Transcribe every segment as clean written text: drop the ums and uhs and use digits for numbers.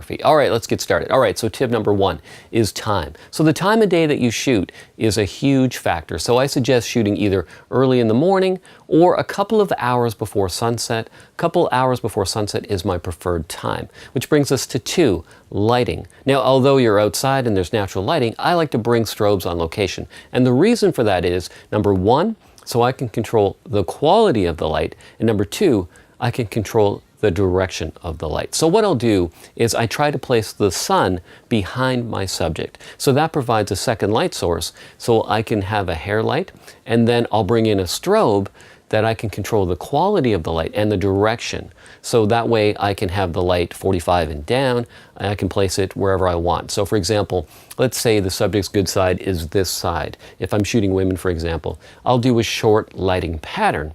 photography. All right, let's get started. All right, so tip number one is time. So the time of day that you shoot is a huge factor. So I suggest shooting either early in the morning or a couple of hours before sunset. A couple hours before sunset is my preferred time, which brings us to two, lighting. Now, although you're outside and there's natural lighting, I like to bring strobes on location. And the reason for that is, number one, so I can control the quality of the light, and number two, I can control the direction of the light. So what I'll do is I try to place the sun behind my subject. So that provides a second light source, so I can have a hair light, and then I'll bring in a strobe that I can control the quality of the light and the direction. So that way I can have the light 45 and down, and I can place it wherever I want. So for example, let's say the subject's good side is this side. If I'm shooting women, for example, I'll do a short lighting pattern.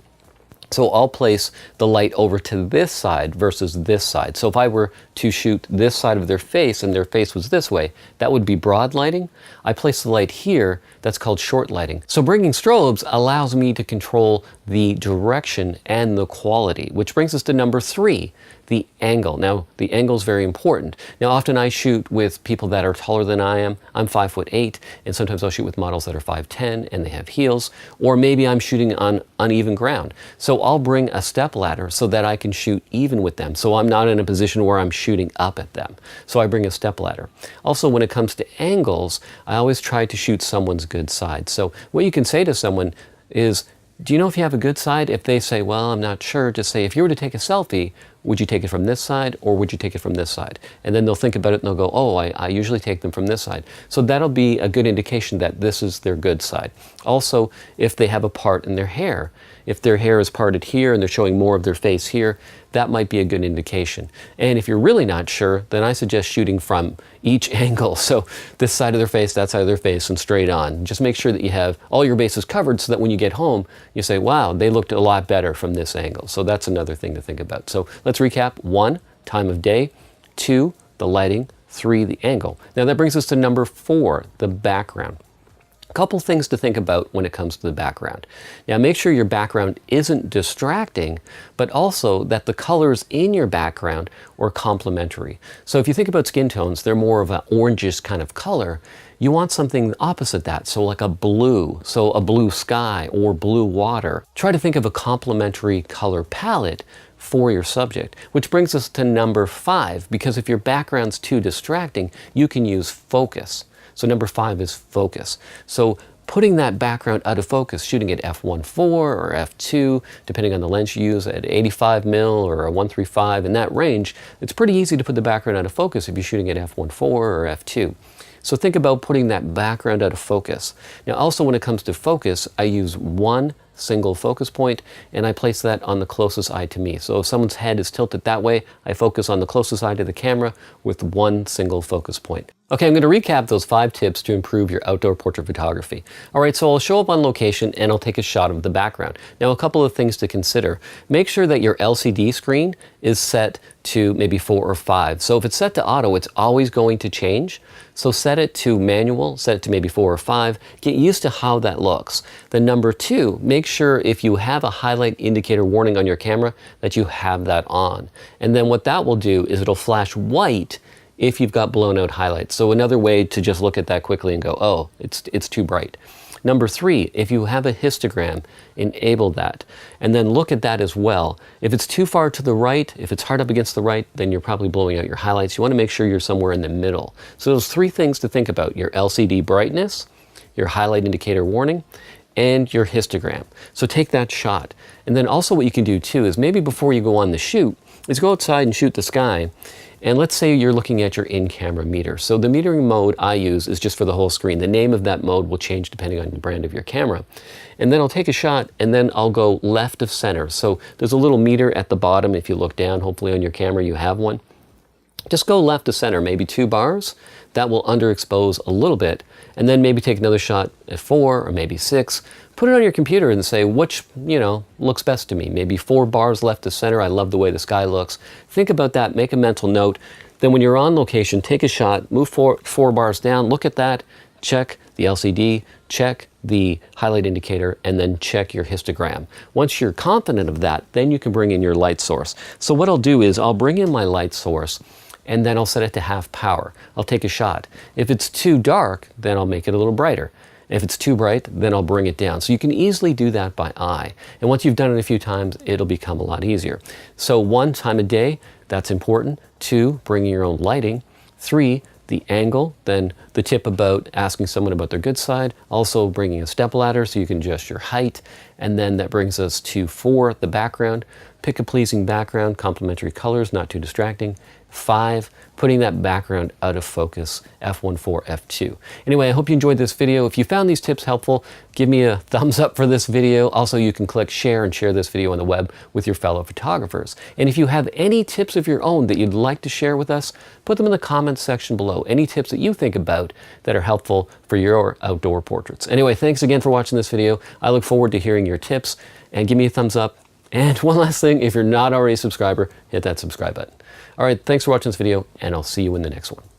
So I'll place the light over to this side versus this side. So if I were to shoot this side of their face and their face was this way, that would be broad lighting. I place the light here, that's called short lighting. So bringing strobes allows me to control the direction and the quality, which brings us to number three, the angle. Now, the angle is very important. Now, often I shoot with people that are taller than I am. I'm 5'8", and sometimes I'll shoot with models that are 5'10", and they have heels, or maybe I'm shooting on uneven ground. So I'll bring a step ladder so that I can shoot even with them. So I'm not in a position where I'm shooting up at them. So I bring a step ladder. Also, when it comes to angles, I always try to shoot someone's good side. So what you can say to someone is, do you know if you have a good side? If they say, well, I'm not sure, just say, if you were to take a selfie, would you take it from this side or would you take it from this side? And then they'll think about it and they'll go, oh, I usually take them from this side. So that'll be a good indication that this is their good side. Also, if they have a part in their hair, if their hair is parted here and they're showing more of their face here, that might be a good indication. And if you're really not sure, then I suggest shooting from each angle. So this side of their face, that side of their face, and straight on. Just make sure that you have all your bases covered so that when you get home, you say, wow, they looked a lot better from this angle. So that's another thing to think about. So let's recap. 1, time of day. 2, the lighting. 3, the angle. Now that brings us to number 4, the background. A couple things to think about when it comes to the background. Now make sure your background isn't distracting, but also that the colors in your background are complementary. So if you think about skin tones, they're more of an orangish kind of color. You want something opposite that, so like a blue, so a blue sky or blue water. Try to think of a complementary color palette for your subject, which brings us to number 5, because if your background's too distracting, you can use focus. So number 5 is focus. So putting that background out of focus, shooting at f1.4 or f2, depending on the lens you use, at 85mm or a 135, in that range, it's pretty easy to put the background out of focus if you're shooting at f1.4 or f2. So think about putting that background out of focus. Now also when it comes to focus, I use one single focus point and I place that on the closest eye to me. So if someone's head is tilted that way, I focus on the closest eye to the camera with one single focus point. Okay, I'm going to recap those 5 tips to improve your outdoor portrait photography. All right, so I'll show up on location and I'll take a shot of the background. Now, a couple of things to consider. Make sure that your LCD screen is set to maybe 4 or 5. So if it's set to auto, it's always going to change. So set it to manual, set it to maybe 4 or 5. Get used to how that looks. Then number 2, make sure if you have a highlight indicator warning on your camera that you have that on. And then what that will do is it'll flash white if you've got blown out highlights. So another way to just look at that quickly and go, oh, it's too bright. Number 3, if you have a histogram, enable that. And then look at that as well. If it's too far to the right, if it's hard up against the right, then you're probably blowing out your highlights. You want to make sure you're somewhere in the middle. So those 3 things to think about: your LCD brightness, your highlight indicator warning, and your histogram. So take that shot. And then also what you can do too is maybe before you go on the shoot, is go outside and shoot the sky. And let's say you're looking at your in-camera meter. So the metering mode I use is just for the whole screen. The name of that mode will change depending on the brand of your camera. And then I'll take a shot and then I'll go left of center. So there's a little meter at the bottom. If you look down, hopefully on your camera you have one. Just go left to center, maybe 2 bars. That will underexpose a little bit. And then maybe take another shot at 4 or maybe 6. Put it on your computer and say which, looks best to me. Maybe 4 bars left to center. I love the way the sky looks. Think about that, make a mental note. Then when you're on location, take a shot, move 4 bars down, look at that, check the LCD, check the highlight indicator, and then check your histogram. Once you're confident of that, then you can bring in your light source. So what I'll do is I'll bring in my light source and then I'll set it to half power. I'll take a shot. If it's too dark, then I'll make it a little brighter. If it's too bright, then I'll bring it down. So you can easily do that by eye. And once you've done it a few times, it'll become a lot easier. So 1, time of day, that's important. 2, bringing your own lighting. 3, the angle, then the tip about asking someone about their good side. Also bringing a stepladder so you can adjust your height. And then that brings us to 4, the background. Pick a pleasing background, complementary colors, not too distracting. 5, putting that background out of focus, F14, F2. Anyway, I hope you enjoyed this video. If you found these tips helpful, give me a thumbs up for this video. Also, you can click share and share this video on the web with your fellow photographers. And if you have any tips of your own that you'd like to share with us, put them in the comments section below. Any tips that you think about that are helpful for your outdoor portraits. Anyway, thanks again for watching this video. I look forward to hearing your tips, and give me a thumbs up. And one last thing, if you're not already a subscriber, hit that subscribe button. All right, thanks for watching this video, and I'll see you in the next one.